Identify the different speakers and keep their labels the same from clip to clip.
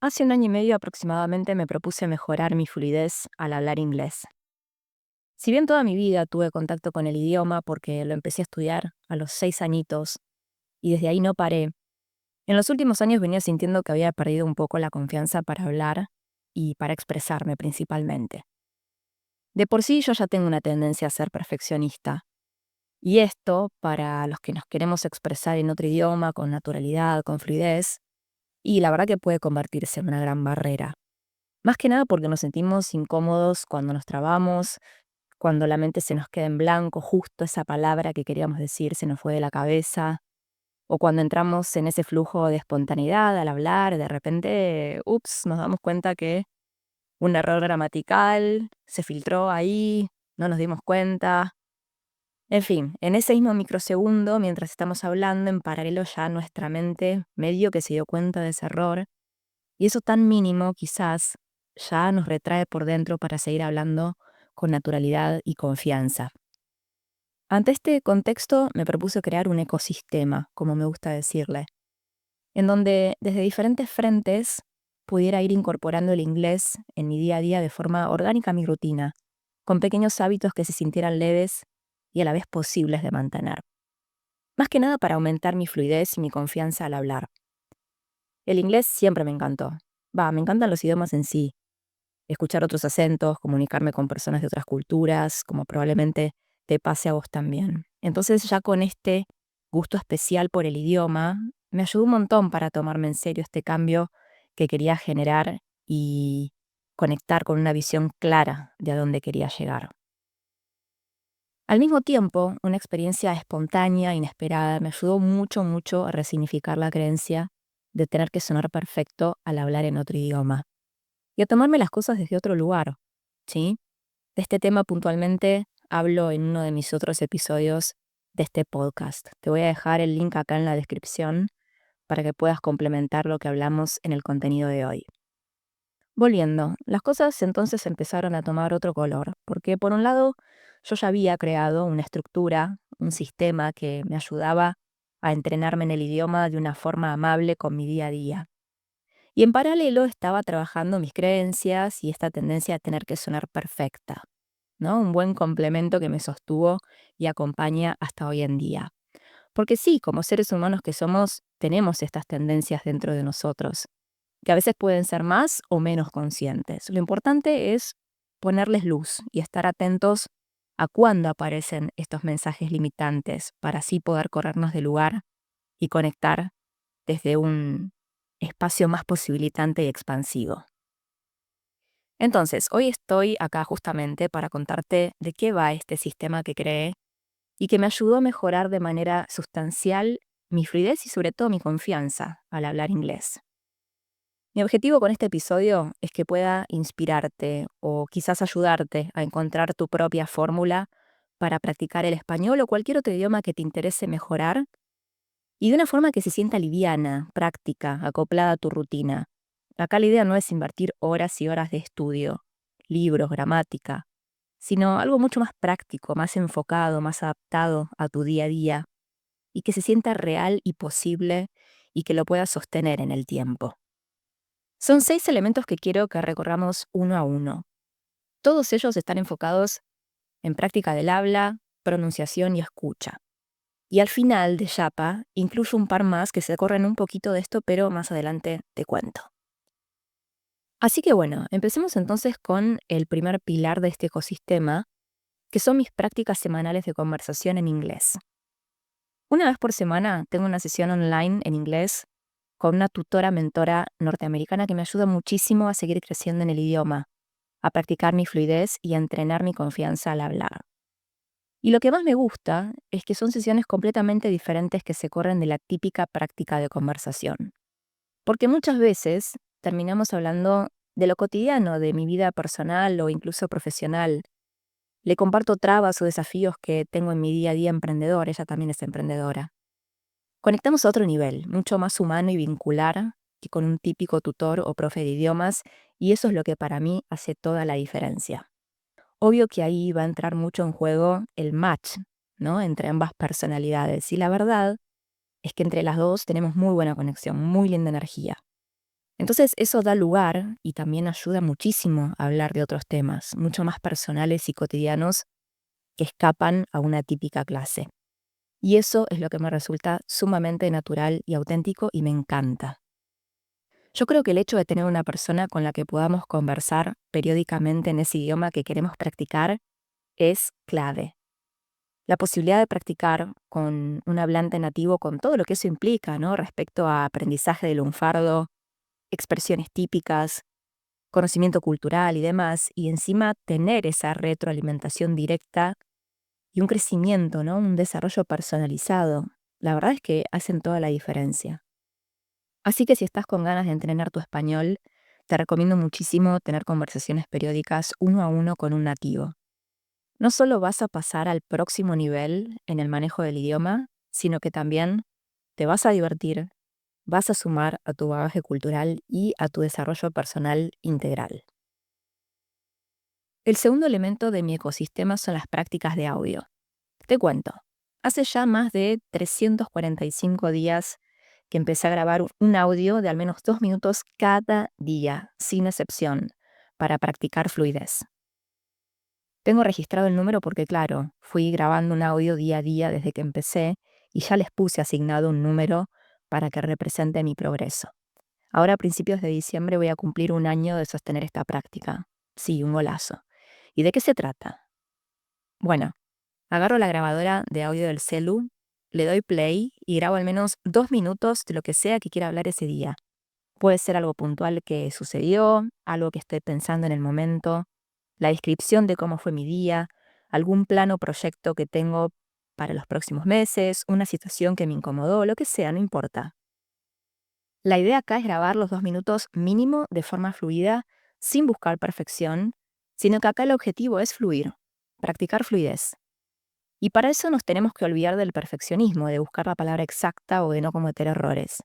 Speaker 1: Hace 1 año y medio aproximadamente me propuse mejorar mi fluidez al hablar inglés. Si bien toda mi vida tuve contacto con el idioma porque lo empecé a estudiar a los 6 añitos y desde ahí no paré, en los últimos años venía sintiendo que había perdido un poco la confianza para hablar y para expresarme principalmente. De por sí yo ya tengo una tendencia a ser perfeccionista y esto, para los que nos queremos expresar en otro idioma con naturalidad, con fluidez, y la verdad que puede convertirse en una gran barrera. Más que nada porque nos sentimos incómodos cuando nos trabamos, cuando la mente se nos queda en blanco, justo esa palabra que queríamos decir se nos fue de la cabeza, o cuando entramos en ese flujo de espontaneidad al hablar, de repente, ups, nos damos cuenta que un error gramatical se filtró ahí, no nos dimos cuenta. En fin, en ese mismo microsegundo, mientras estamos hablando, en paralelo ya nuestra mente medio que se dio cuenta de ese error. Y eso tan mínimo, quizás, ya nos retrae por dentro para seguir hablando con naturalidad y confianza. Ante este contexto, me propuse crear un ecosistema, como me gusta decirle, en donde desde diferentes frentes pudiera ir incorporando el inglés en mi día a día de forma orgánica a mi rutina, con pequeños hábitos que se sintieran leves y a la vez posibles de mantener. Más que nada para aumentar mi fluidez y mi confianza al hablar. El inglés siempre me encantó. Me encantan los idiomas en sí. Escuchar otros acentos, comunicarme con personas de otras culturas, como probablemente te pase a vos también. Entonces ya con este gusto especial por el idioma, me ayudó un montón para tomarme en serio este cambio que quería generar y conectar con una visión clara de a dónde quería llegar. Al mismo tiempo, una experiencia espontánea, inesperada, me ayudó mucho, mucho a resignificar la creencia de tener que sonar perfecto al hablar en otro idioma y a tomarme las cosas desde otro lugar, ¿sí? De este tema puntualmente hablo en uno de mis otros episodios de este podcast. Te voy a dejar el link acá en la descripción para que puedas complementar lo que hablamos en el contenido de hoy. Volviendo, las cosas entonces empezaron a tomar otro color, porque por un lado yo ya había creado una estructura, un sistema que me ayudaba a entrenarme en el idioma de una forma amable con mi día a día. Y en paralelo estaba trabajando mis creencias y esta tendencia a tener que sonar perfecta, ¿no? Un buen complemento que me sostuvo y acompaña hasta hoy en día. Porque sí, como seres humanos que somos, tenemos estas tendencias dentro de nosotros, que a veces pueden ser más o menos conscientes. Lo importante es ponerles luz y estar atentos a cuándo aparecen estos mensajes limitantes para así poder corrernos del lugar y conectar desde un espacio más posibilitante y expansivo. Entonces, hoy estoy acá justamente para contarte de qué va este sistema que creé y que me ayudó a mejorar de manera sustancial mi fluidez y sobre todo mi confianza al hablar inglés. Mi objetivo con este episodio es que pueda inspirarte o quizás ayudarte a encontrar tu propia fórmula para practicar el español o cualquier otro idioma que te interese mejorar y de una forma que se sienta liviana, práctica, acoplada a tu rutina. Acá la idea no es invertir horas y horas de estudio, libros, gramática, sino algo mucho más práctico, más enfocado, más adaptado a tu día a día y que se sienta real y posible y que lo puedas sostener en el tiempo. Son 6 elementos que quiero que recorramos uno a uno. Todos ellos están enfocados en práctica del habla, pronunciación y escucha. Y al final de Yapa incluyo un par más que se corren un poquito de esto, pero más adelante te cuento. Así que bueno, empecemos entonces con el primer pilar de este ecosistema, que son mis prácticas semanales de conversación en inglés. Una vez por semana tengo una sesión online en inglés con una tutora mentora norteamericana que me ayuda muchísimo a seguir creciendo en el idioma, a practicar mi fluidez y a entrenar mi confianza al hablar. Y lo que más me gusta es que son sesiones completamente diferentes que se corren de la típica práctica de conversación. Porque muchas veces terminamos hablando de lo cotidiano, de mi vida personal o incluso profesional. Le comparto trabas o desafíos que tengo en mi día a día emprendedor, ella también es emprendedora. Conectamos a otro nivel, mucho más humano y vincular que con un típico tutor o profe de idiomas, y eso es lo que para mí hace toda la diferencia. Obvio que ahí va a entrar mucho en juego el match, ¿no? Entre ambas personalidades. Y la verdad es que entre las dos tenemos muy buena conexión, muy linda energía. Entonces eso da lugar y también ayuda muchísimo a hablar de otros temas, mucho más personales y cotidianos que escapan a una típica clase. Y eso es lo que me resulta sumamente natural y auténtico y me encanta. Yo creo que el hecho de tener una persona con la que podamos conversar periódicamente en ese idioma que queremos practicar es clave. La posibilidad de practicar con un hablante nativo con todo lo que eso implica, ¿no? Respecto a aprendizaje del lunfardo, expresiones típicas, conocimiento cultural y demás, y encima tener esa retroalimentación directa y un crecimiento, ¿no? Un desarrollo personalizado. La verdad es que hacen toda la diferencia. Así que si estás con ganas de entrenar tu español, te recomiendo muchísimo tener conversaciones periódicas uno a uno con un nativo. No solo vas a pasar al próximo nivel en el manejo del idioma, sino que también te vas a divertir, vas a sumar a tu bagaje cultural y a tu desarrollo personal integral. El segundo elemento de mi ecosistema son las prácticas de audio. Te cuento, hace ya más de 345 días que empecé a grabar un audio de al menos 2 minutos cada día, sin excepción, para practicar fluidez. Tengo registrado el número porque, claro, fui grabando un audio día a día desde que empecé y ya les puse asignado un número para que represente mi progreso. Ahora a principios de diciembre voy a cumplir un año de sostener esta práctica. Sí, un golazo. ¿Y de qué se trata? Bueno, agarro la grabadora de audio del celu, le doy play y grabo al menos 2 minutos de lo que sea que quiera hablar ese día. Puede ser algo puntual que sucedió, algo que esté pensando en el momento, la descripción de cómo fue mi día, algún plan o proyecto que tengo para los próximos meses, una situación que me incomodó, lo que sea, no importa. La idea acá es grabar los 2 minutos mínimo de forma fluida, sin buscar perfección, sino que acá el objetivo es fluir, practicar fluidez. Y para eso nos tenemos que olvidar del perfeccionismo, de buscar la palabra exacta o de no cometer errores.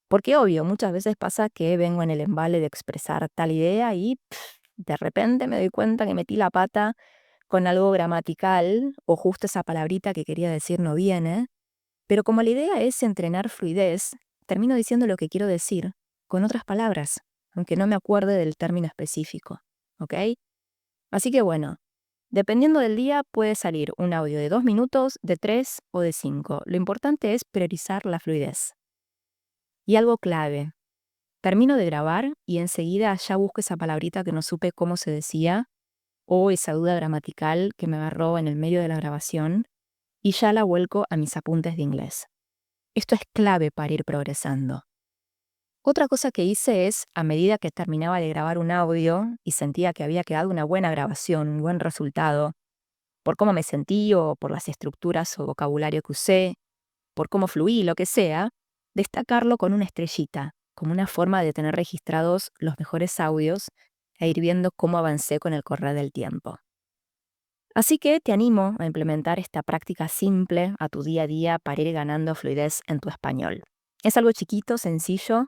Speaker 1: Porque obvio, muchas veces pasa que vengo en el embale de expresar tal idea y de repente me doy cuenta que metí la pata con algo gramatical o justo esa palabrita que quería decir no viene. Pero como la idea es entrenar fluidez, termino diciendo lo que quiero decir con otras palabras, aunque no me acuerde del término específico. ¿Ok? Así que bueno, dependiendo del día puede salir un audio de 2 minutos, de 3 o de 5. Lo importante es priorizar la fluidez. Y algo clave, termino de grabar y enseguida ya busco esa palabrita que no supe cómo se decía o esa duda gramatical que me agarró en el medio de la grabación y ya la vuelco a mis apuntes de inglés. Esto es clave para ir progresando. Otra cosa que hice es, a medida que terminaba de grabar un audio y sentía que había quedado una buena grabación, un buen resultado, por cómo me sentí o por las estructuras o vocabulario que usé, por cómo fluí, lo que sea, destacarlo con una estrellita, como una forma de tener registrados los mejores audios e ir viendo cómo avancé con el correr del tiempo. Así que te animo a implementar esta práctica simple a tu día a día para ir ganando fluidez en tu español. Es algo chiquito, sencillo,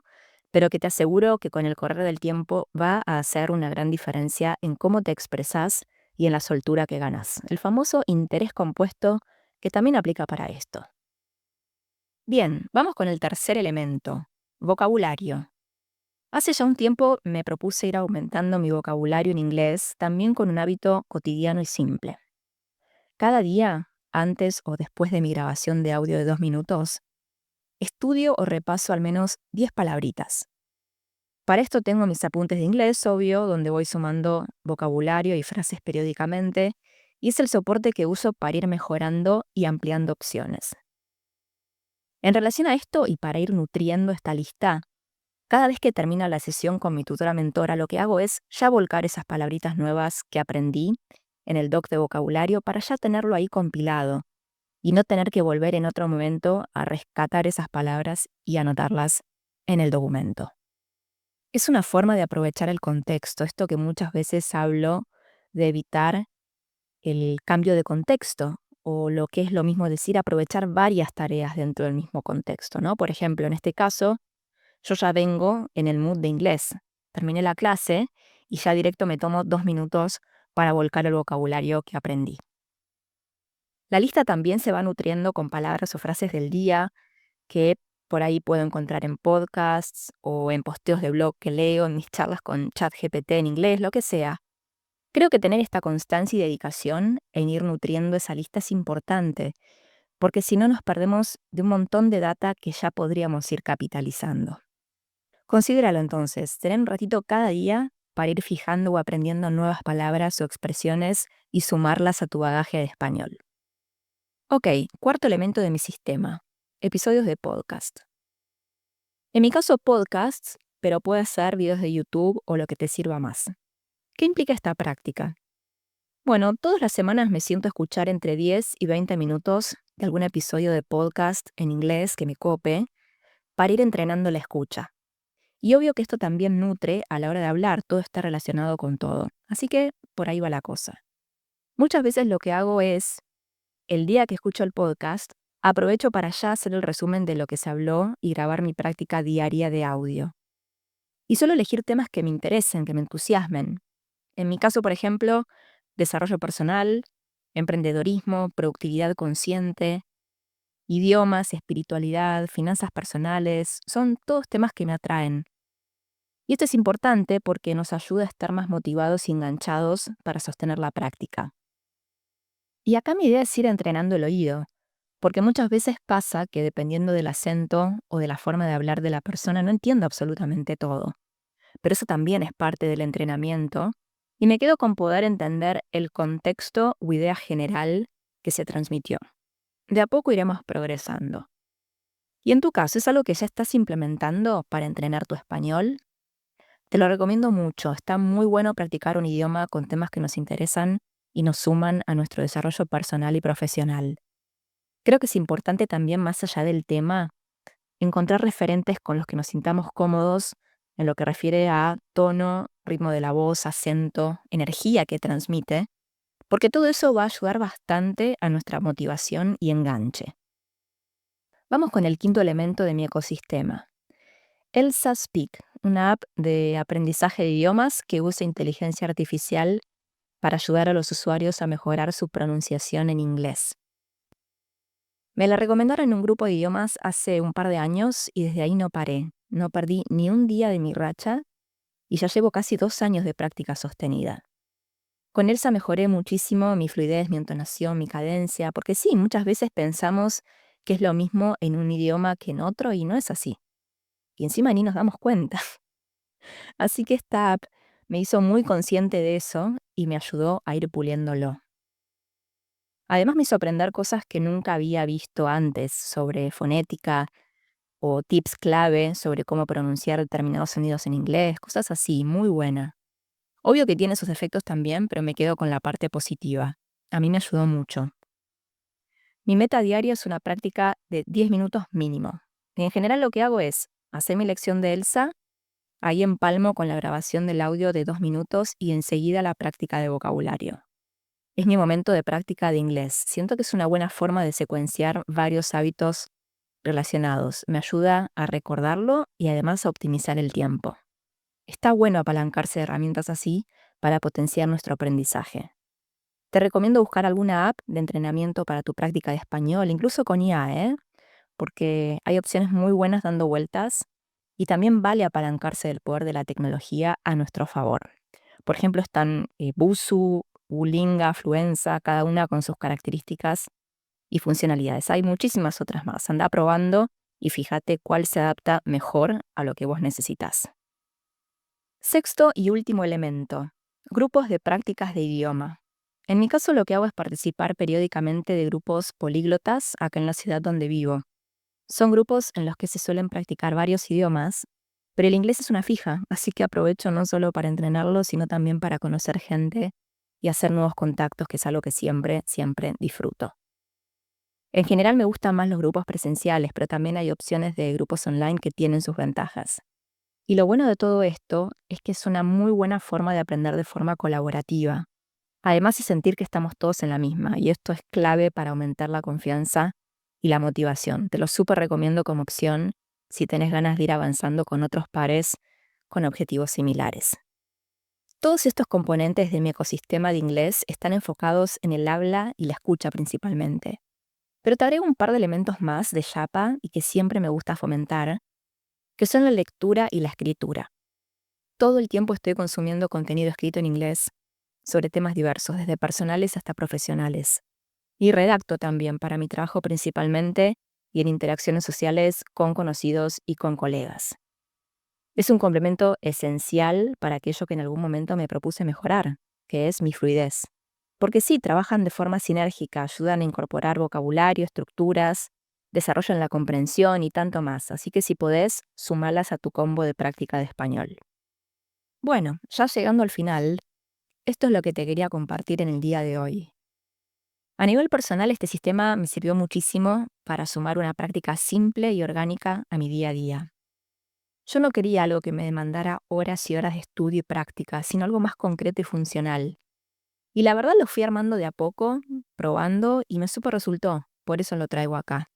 Speaker 1: pero que te aseguro que con el correr del tiempo va a hacer una gran diferencia en cómo te expresas y en la soltura que ganas. El famoso interés compuesto que también aplica para esto. Bien, vamos con el tercer elemento, vocabulario. Hace ya un tiempo me propuse ir aumentando mi vocabulario en inglés, también con un hábito cotidiano y simple. Cada día, antes o después de mi grabación de audio de 2 minutos, estudio o repaso al menos 10 palabritas. Para esto tengo mis apuntes de inglés, obvio, donde voy sumando vocabulario y frases periódicamente, y es el soporte que uso para ir mejorando y ampliando opciones. En relación a esto y para ir nutriendo esta lista, cada vez que termina la sesión con mi tutora mentora, lo que hago es ya volcar esas palabritas nuevas que aprendí en el doc de vocabulario para ya tenerlo ahí compilado y no tener que volver en otro momento a rescatar esas palabras y anotarlas en el documento. Es una forma de aprovechar el contexto, esto que muchas veces hablo de evitar el cambio de contexto o lo que es lo mismo decir aprovechar varias tareas dentro del mismo contexto, ¿no? Por ejemplo, en este caso, yo ya vengo en el mood de inglés. Terminé la clase y ya directo me tomo 2 minutos para volcar el vocabulario que aprendí. La lista también se va nutriendo con palabras o frases del día que por ahí puedo encontrar en podcasts o en posteos de blog que leo, en mis charlas con ChatGPT en inglés, lo que sea. Creo que tener esta constancia y dedicación en ir nutriendo esa lista es importante, porque si no nos perdemos de un montón de data que ya podríamos ir capitalizando. Considéralo entonces, tener un ratito cada día para ir fijando o aprendiendo nuevas palabras o expresiones y sumarlas a tu bagaje de español. Ok, cuarto elemento de mi sistema, episodios de podcast. En mi caso, podcasts, pero puede ser videos de YouTube o lo que te sirva más. ¿Qué implica esta práctica? Bueno, todas las semanas me siento a escuchar entre 10 y 20 minutos de algún episodio de podcast en inglés que me cope para ir entrenando la escucha. Y obvio que esto también nutre a la hora de hablar, todo está relacionado con todo. Así que por ahí va la cosa. Muchas veces lo que hago es, el día que escucho el podcast, aprovecho para ya hacer el resumen de lo que se habló y grabar mi práctica diaria de audio. Y suelo elegir temas que me interesen, que me entusiasmen. En mi caso, por ejemplo, desarrollo personal, emprendedorismo, productividad consciente, idiomas, espiritualidad, finanzas personales, son todos temas que me atraen. Y esto es importante porque nos ayuda a estar más motivados y enganchados para sostener la práctica. Y acá mi idea es ir entrenando el oído, porque muchas veces pasa que dependiendo del acento o de la forma de hablar de la persona no entiendo absolutamente todo. Pero eso también es parte del entrenamiento y me quedo con poder entender el contexto o idea general que se transmitió. De a poco iremos progresando. ¿Y en tu caso es algo que ya estás implementando para entrenar tu español? Te lo recomiendo mucho, está muy bueno practicar un idioma con temas que nos interesan y nos suman a nuestro desarrollo personal y profesional. Creo que es importante también, más allá del tema, encontrar referentes con los que nos sintamos cómodos en lo que refiere a tono, ritmo de la voz, acento, energía que transmite, porque todo eso va a ayudar bastante a nuestra motivación y enganche. Vamos con el quinto elemento de mi ecosistema. Elsa Speak, una app de aprendizaje de idiomas que usa inteligencia artificial para ayudar a los usuarios a mejorar su pronunciación en inglés. Me la recomendaron en un grupo de idiomas hace un par de años y desde ahí no paré. No perdí ni un día de mi racha y ya llevo casi 2 años de práctica sostenida. Con Elsa mejoré muchísimo mi fluidez, mi entonación, mi cadencia, porque sí, muchas veces pensamos que es lo mismo en un idioma que en otro y no es así. Y encima ni nos damos cuenta. Así que esta app me hizo muy consciente de eso y me ayudó a ir puliéndolo. Además me hizo aprender cosas que nunca había visto antes sobre fonética o tips clave sobre cómo pronunciar determinados sonidos en inglés, cosas así, muy buena. Obvio que tiene sus efectos también, pero me quedo con la parte positiva. A mí me ayudó mucho. Mi meta diaria es una práctica de 10 minutos mínimo. En general lo que hago es hacer mi lección de Elsa, ahí empalmo con la grabación del audio de 2 minutos y enseguida la práctica de vocabulario. Es mi momento de práctica de inglés. Siento que es una buena forma de secuenciar varios hábitos relacionados. Me ayuda a recordarlo y además a optimizar el tiempo. Está bueno apalancarse de herramientas así para potenciar nuestro aprendizaje. Te recomiendo buscar alguna app de entrenamiento para tu práctica de español, incluso con IA, porque hay opciones muy buenas dando vueltas y también vale apalancarse del poder de la tecnología a nuestro favor. Por ejemplo, están Busuu, Duolingo, Fluenza, cada una con sus características y funcionalidades. Hay muchísimas otras más. Anda probando y fíjate cuál se adapta mejor a lo que vos necesitas. Sexto y último elemento, grupos de prácticas de idioma. En mi caso lo que hago es participar periódicamente de grupos políglotas acá en la ciudad donde vivo. Son grupos en los que se suelen practicar varios idiomas, pero el inglés es una fija, así que aprovecho no solo para entrenarlo, sino también para conocer gente y hacer nuevos contactos, que es algo que siempre disfruto. En general me gustan más los grupos presenciales, pero también hay opciones de grupos online que tienen sus ventajas. Y lo bueno de todo esto es que es una muy buena forma de aprender de forma colaborativa. Además de sentir que estamos todos en la misma, y esto es clave para aumentar la confianza y la motivación. Te lo súper recomiendo como opción si tenés ganas de ir avanzando con otros pares con objetivos similares. Todos estos componentes de mi ecosistema de inglés están enfocados en el habla y la escucha principalmente. Pero te agrego un par de elementos más de Yapa y que siempre me gusta fomentar, que son la lectura y la escritura. Todo el tiempo estoy consumiendo contenido escrito en inglés sobre temas diversos, desde personales hasta profesionales. Y redacto también para mi trabajo principalmente y en interacciones sociales con conocidos y con colegas. Es un complemento esencial para aquello que en algún momento me propuse mejorar, que es mi fluidez. Porque sí, trabajan de forma sinérgica, ayudan a incorporar vocabulario, estructuras, desarrollan la comprensión y tanto más. Así que si podés, sumalas a tu combo de práctica de español. Bueno, ya llegando al final, esto es lo que te quería compartir en el día de hoy. A nivel personal, este sistema me sirvió muchísimo para sumar una práctica simple y orgánica a mi día a día. Yo no quería algo que me demandara horas y horas de estudio y práctica, sino algo más concreto y funcional. Y la verdad lo fui armando de a poco, probando, y me súper resultó. Por eso lo traigo acá.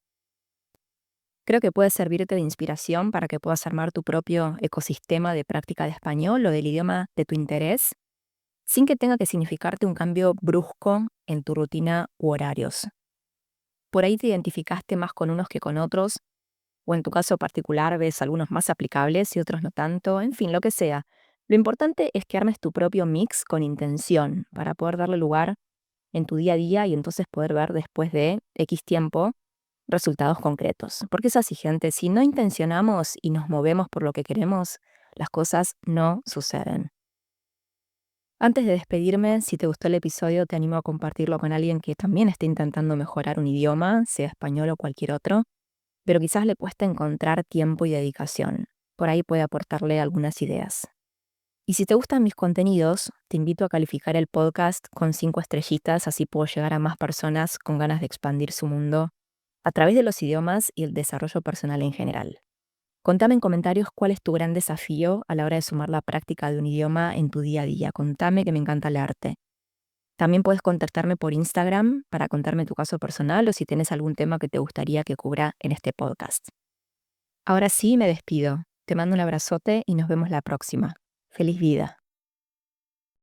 Speaker 1: Creo que puede servirte de inspiración para que puedas armar tu propio ecosistema de práctica de español o del idioma de tu interés, sin que tenga que significarte un cambio brusco en tu rutina u horarios. Por ahí te identificaste más con unos que con otros, o en tu caso particular ves algunos más aplicables y otros no tanto, en fin, lo que sea. Lo importante es que armes tu propio mix con intención para poder darle lugar en tu día a día y entonces poder ver después de X tiempo resultados concretos. Porque es así, gente, si no intencionamos y nos movemos por lo que queremos, las cosas no suceden. Antes de despedirme, si te gustó el episodio, te animo a compartirlo con alguien que también esté intentando mejorar un idioma, sea español o cualquier otro, pero quizás le cuesta encontrar tiempo y dedicación. Por ahí puede aportarle algunas ideas. Y si te gustan mis contenidos, te invito a calificar el podcast con 5 estrellitas, así puedo llegar a más personas con ganas de expandir su mundo a través de los idiomas y el desarrollo personal en general. Contame en comentarios cuál es tu gran desafío a la hora de sumar la práctica de un idioma en tu día a día. Contame, que me encanta leerte. También puedes contactarme por Instagram para contarme tu caso personal o si tienes algún tema que te gustaría que cubra en este podcast. Ahora sí, me despido. Te mando un abrazote y nos vemos la próxima. ¡Feliz vida!